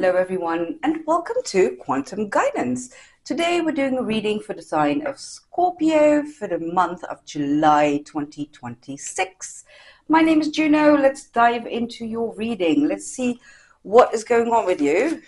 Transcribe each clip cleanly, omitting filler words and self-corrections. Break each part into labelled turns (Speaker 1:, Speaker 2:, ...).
Speaker 1: Hello everyone and welcome to Quantum Guidance. Today we're doing a reading for the sign of Scorpio for the month of July 2026. My name is Juno. Let's dive into your reading. Let's see what is going on with you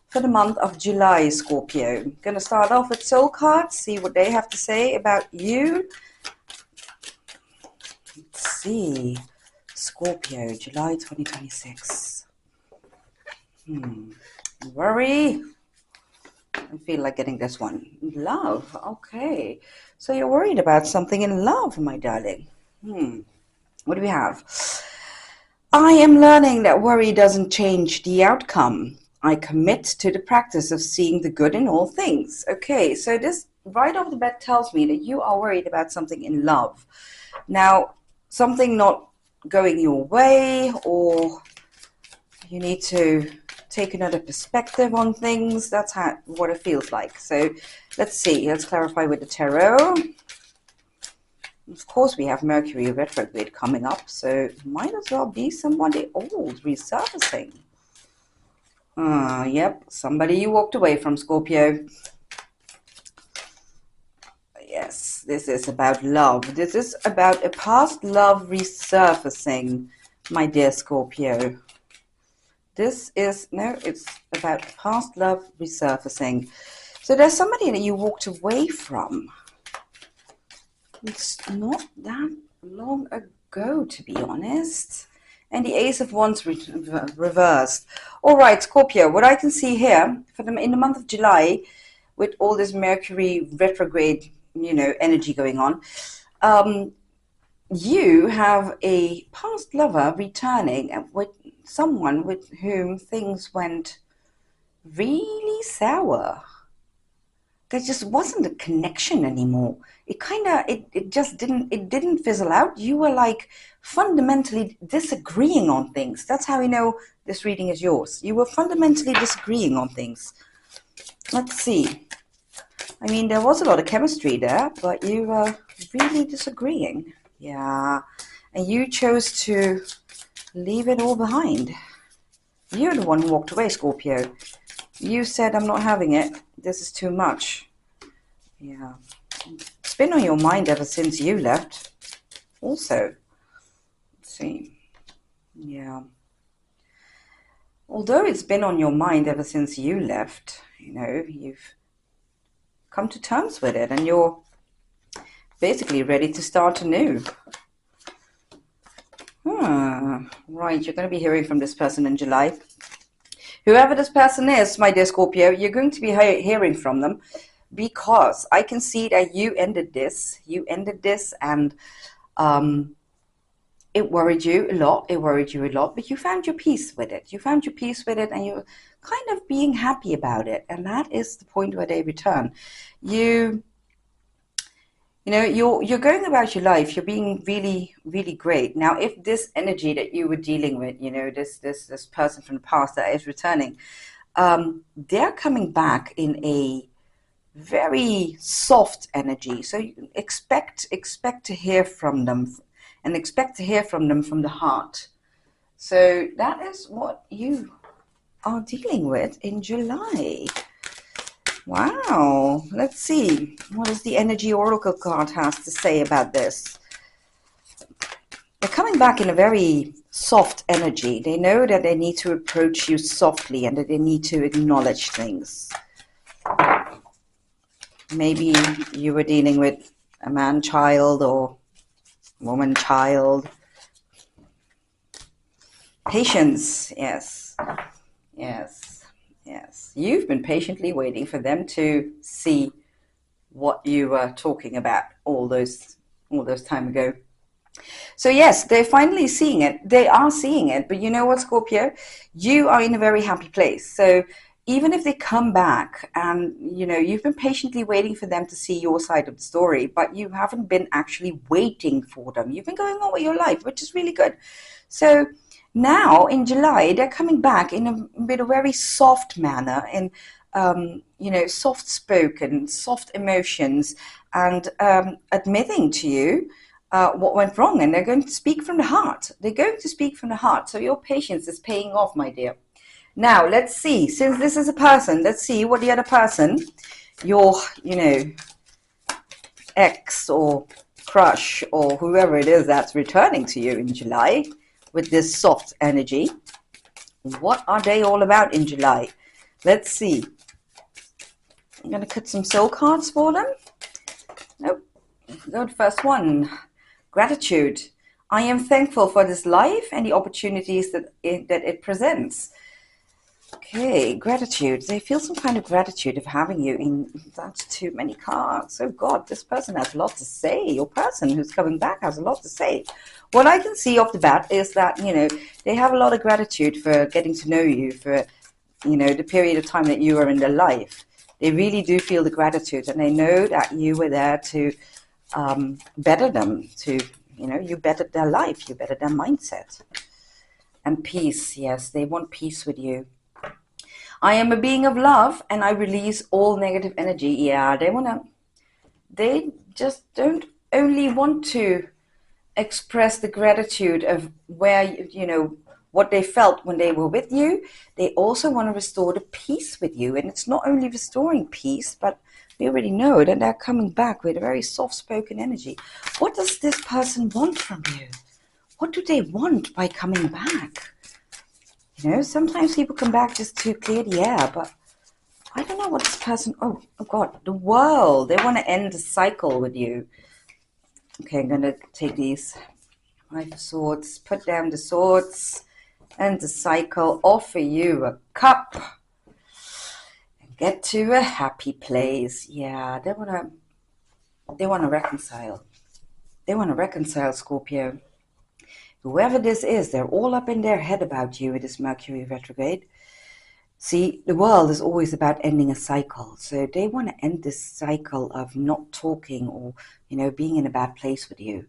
Speaker 1: for the month of July, Scorpio. I'm going to start off with soul cards, see what they have to say about you. Let's see. Scorpio, July 2026. Worry. I feel like getting this one. Love. Okay. So you're worried about something in love, my darling. What do we have? I am learning that worry doesn't change the outcome. I commit to the practice of seeing the good in all things. Okay, so this right off the bat tells me that you are worried about something in love. Now, something not going your way, or you need to take another perspective on things. That's what it feels like. So let's see. Let's clarify with the tarot. Of course, we have Mercury retrograde coming up, so might as well be somebody old resurfacing. Yep, somebody you walked away from, Scorpio. Yes, this is about love. This is about a past love resurfacing, my dear Scorpio. It's about past love resurfacing. So there's somebody that you walked away from. It's not that long ago, to be honest. And the Ace of Wands reversed. All right, Scorpio, what I can see here for them in the month of July, with all this Mercury retrograde, energy going on, you have a past lover returning with someone with whom things went really sour. There just wasn't a connection anymore. It didn't fizzle out. You were like fundamentally disagreeing on things. That's how we know this reading is yours. You were fundamentally disagreeing on things. Let's see. I mean, there was a lot of chemistry there, but you were really disagreeing. Yeah. And you chose to leave it all behind. You're the one who walked away, Scorpio. You said, I'm not having it. This is too much. Yeah. It's been on your mind ever since you left. Also. Let's see. Yeah. Although it's been on your mind ever since you left, you've come to terms with it and you're basically ready to start anew. Right, you're going to be hearing from this person in July. Whoever this person is, my dear Scorpio, you're going to be hearing from them because I can see that you ended this. You ended this and it worried you a lot. But you found your peace with it. And you're kind of being happy about it. And that is the point where they return. You're going about your life. You're being really, really great. Now, if this energy that you were dealing with, this person from the past that is returning, they're coming back in a very soft energy. So you expect to hear from them, and expect to hear from them from the heart. So that is what you are dealing with in July. Wow, let's see. What does the Energy Oracle card has to say about this? They're coming back in a very soft energy. They know that they need to approach you softly and that they need to acknowledge things. Maybe you were dealing with a man-child or woman-child. Patience, yes. You've been patiently waiting for them to see what you were talking about all those time ago. So yes, they're finally seeing it. They are seeing it. But you know what, Scorpio? You are in a very happy place. So even if they come back and, you've been patiently waiting for them to see your side of the story, but you haven't been actually waiting for them. You've been going on with your life, which is really good. So now in July, they're coming back in a very soft manner, in soft spoken, soft emotions, and admitting to you what went wrong. And they're going to speak from the heart. So your patience is paying off, my dear. Now, let's see. Since this is a person, let's see what the other person, your, ex or crush or whoever it is that's returning to you in July with this soft energy. What are they all about in July? Let's see. I'm going to cut some soul cards for them. Nope. Go to the first one. Gratitude. I am thankful for this life and the opportunities that it presents. Okay, gratitude. They feel some kind of gratitude of having you in. That's too many cards. Oh God, this person has a lot to say. Your person who's coming back has a lot to say. What I can see off the bat is that, they have a lot of gratitude for getting to know you, for, the period of time that you are in their life. They really do feel the gratitude, and they know that you were there to better them, you bettered their life, you bettered their mindset. And peace, yes, they want peace with you. I am a being of love and I release all negative energy. Yeah, they just don't only want to express the gratitude of where, what they felt when they were with you. They also want to restore the peace with you. And it's not only restoring peace, but we already know that they're coming back with a very soft-spoken energy. What does this person want from you? What do they want by coming back? Sometimes people come back just to clear the air, but I don't know what this person... Oh God, the world. They want to end the cycle with you. Okay, I'm going to take these 5 of Swords, put down the swords, end the cycle, offer you a cup, and get to a happy place. Yeah, they want to reconcile. They want to reconcile, Scorpio. Whoever this is, they're all up in their head about you with this Mercury retrograde. See, the world is always about ending a cycle. So they want to end this cycle of not talking or, being in a bad place with you.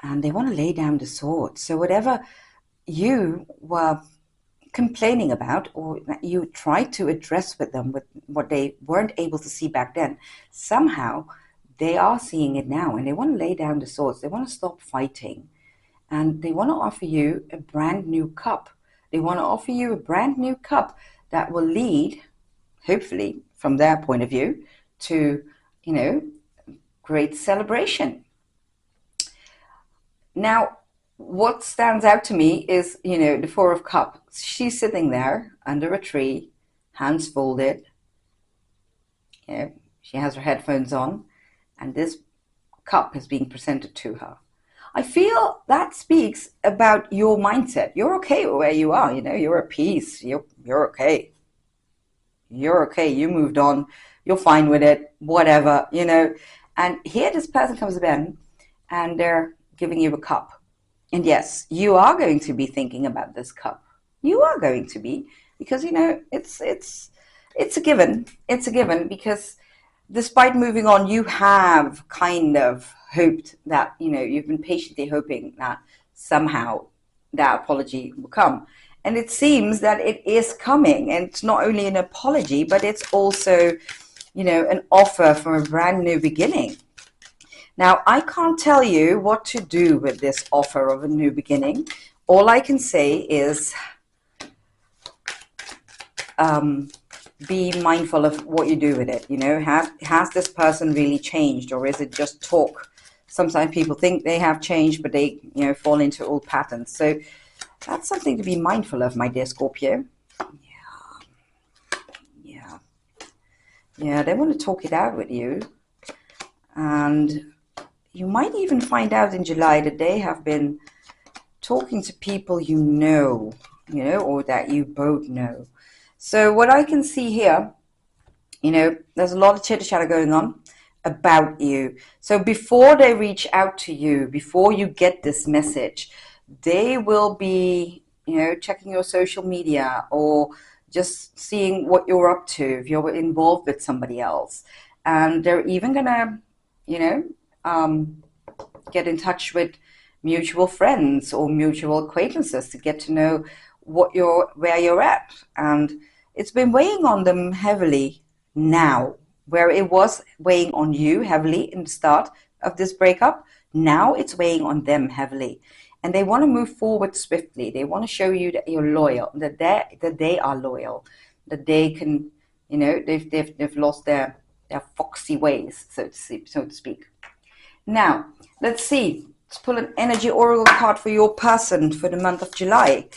Speaker 1: And they want to lay down the sword. So whatever you were complaining about or that you tried to address with them with what they weren't able to see back then, somehow they are seeing it now. And they want to lay down the swords. They want to stop fighting. And they want to offer you a brand new cup. They want to offer you a brand new cup that will lead, hopefully, from their point of view, to, great celebration. Now, what stands out to me is, the 4 of Cups. She's sitting there under a tree, hands folded. She has her headphones on, and this cup is being presented to her. I feel that speaks about your mindset. You're okay where you are, you're at peace. You're okay. You're okay. You moved on. You're fine with it, whatever, And here this person comes in and they're giving you a cup. And yes, you are going to be thinking about this cup. You are going to be, because, it's a given. It's a given because despite moving on, you have kind of hoped that, you've been patiently hoping that somehow that apology will come. And it seems that it is coming. And it's not only an apology, but it's also, an offer for a brand new beginning. Now, I can't tell you what to do with this offer of a new beginning. All I can say is be mindful of what you do with it. Has this person really changed, or is it just talk? Sometimes people think they have changed, but they, fall into old patterns. So that's something to be mindful of, my dear Scorpio. Yeah, they want to talk it out with you. And you might even find out in July that they have been talking to people or that you both know. So what I can see here, there's a lot of chitter-chatter going on about you. So before they reach out to you, before you get this message, they will be, checking your social media or just seeing what you're up to, if you're involved with somebody else. And they're even going to, get in touch with mutual friends or mutual acquaintances to get to know where you're at. And it's been weighing on them heavily now, where it was weighing on you heavily in the start of this breakup. Now it's weighing on them heavily. and they want to move forward swiftly. They want to show you that you're loyal, that they are loyal, that they can, you know, they've lost their foxy ways, so to speak. Now, let's see. Let's pull an energy oracle card for your person for the month of July.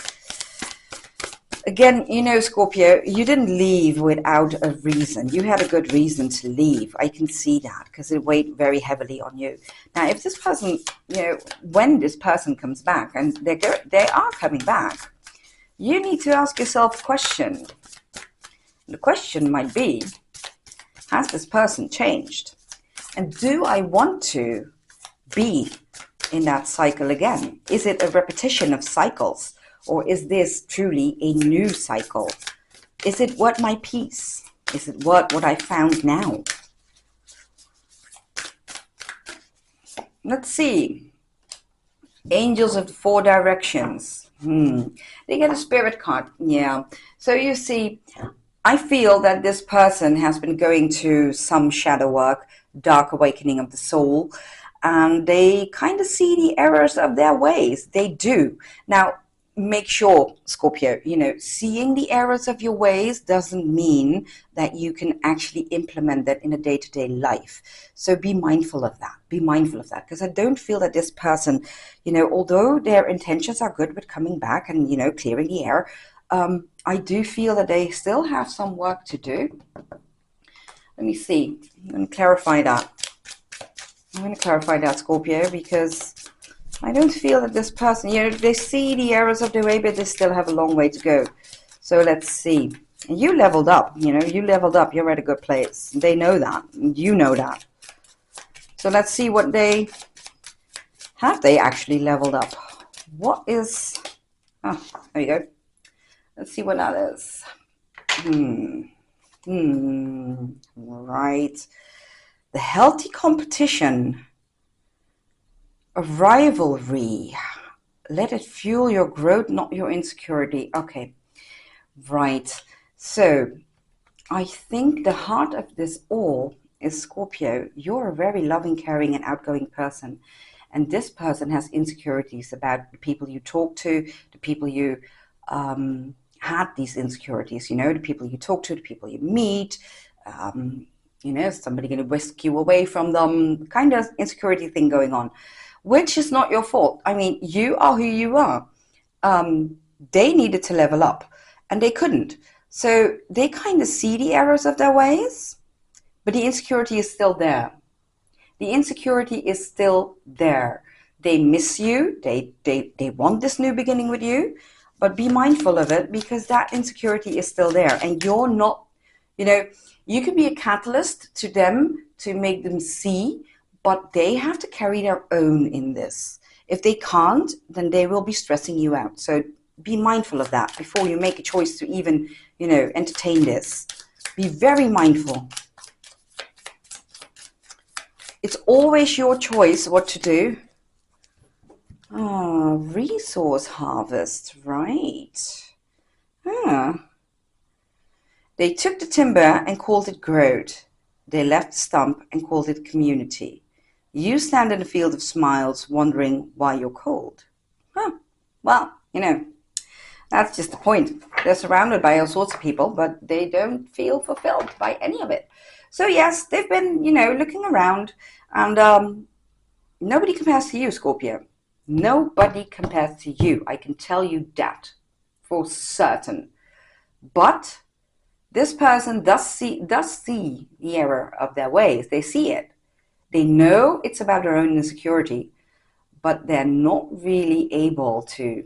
Speaker 1: Again, you know, Scorpio, you didn't leave without a reason. You had a good reason to leave. I can see that because it weighed very heavily on you. Now, if this person, you know, when this person comes back, and they are coming back, you need to ask yourself a question. The question might be, has this person changed? And do I want to be in that cycle again? Is it a repetition of cycles? Or is this truly a new cycle? Is it worth my peace? Is it worth what I found now? Let's see. Angels of the Four Directions. They get a spirit card. Yeah. So you see, I feel that this person has been going to some shadow work, dark awakening of the soul, and they kind of see the errors of their ways. They do. Now, make sure, Scorpio, you know, seeing the errors of your ways doesn't mean that you can actually implement that in a day-to-day life. So be mindful of that. Be mindful of that, because I don't feel that this person, you know, although their intentions are good with coming back and, you know, clearing the air, I do feel that they still have some work to do. Let me see. I'm going to clarify that. I'm going to clarify that, Scorpio, because I don't feel that this person, you know, they see the errors of their way, but they still have a long way to go. So let's see. You leveled up, you know, you leveled up. You're at a good place. They know that. You know that. So let's see what have they actually leveled up. What is, there you go. Let's see what that is. Right. The healthy competition. A rivalry. Let it fuel your growth, not your insecurity. Okay, right. So I think the heart of this all is, Scorpio, you're a very loving, caring, and outgoing person. And this person has insecurities about the people you talk to, the people you had these insecurities, you know, the people you talk to, the people you meet, you know, somebody going to whisk you away from them, kind of insecurity thing going on. Which is not your fault. I mean, you are who you are. They needed to level up, and they couldn't. So they kind of see the errors of their ways, but the insecurity is still there. The insecurity is still there. They miss you. They want this new beginning with you, but be mindful of it, because that insecurity is still there. And you're not, you know, you can be a catalyst to them to make them see, but they have to carry their own in this. If they can't, then they will be stressing you out. So be mindful of that before you make a choice to even, you know, entertain this. Be very mindful. It's always your choice what to do. Resource harvest, right. They took the timber and called it growth. They left the stump and called it community. You stand in a field of smiles, wondering why you're cold. Well, you know, that's just the point. They're surrounded by all sorts of people, but they don't feel fulfilled by any of it. So yes, they've been, you know, looking around, and nobody compares to you, Scorpio. Nobody compares to you. I can tell you that for certain. But this person does see the error of their ways. They see it. They know it's about their own insecurity, but they're not really able to.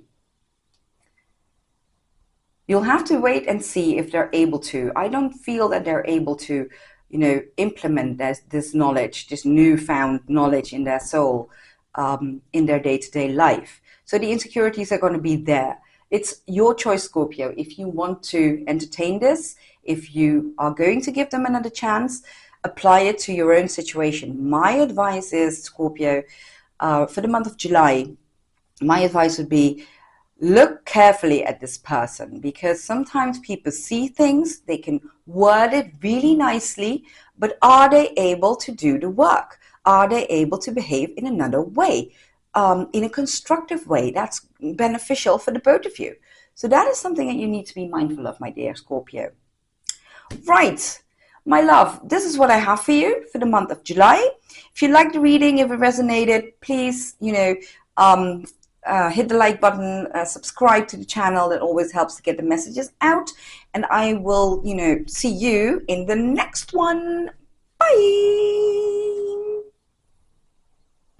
Speaker 1: You'll have to wait and see if they're able to. I don't feel that they're able to, you know, implement this knowledge, this newfound knowledge in their soul, in their day-to-day life. So the insecurities are going to be there. It's your choice, Scorpio. If you want to entertain this, if you are going to give them another chance, apply it to your own situation. My advice is, Scorpio, for the month of July, my advice would be, look carefully at this person, because sometimes people see things, they can word it really nicely, but are they able to do the work? Are they able to behave in another way? in a constructive way that's beneficial for the both of you. So that is something that you need to be mindful of, my dear Scorpio. Right, my love, this is what I have for you for the month of July. If you like the reading, if it resonated, please, hit the like button, subscribe to the channel. That always helps to get the messages out. And I will, see you in the next one. Bye.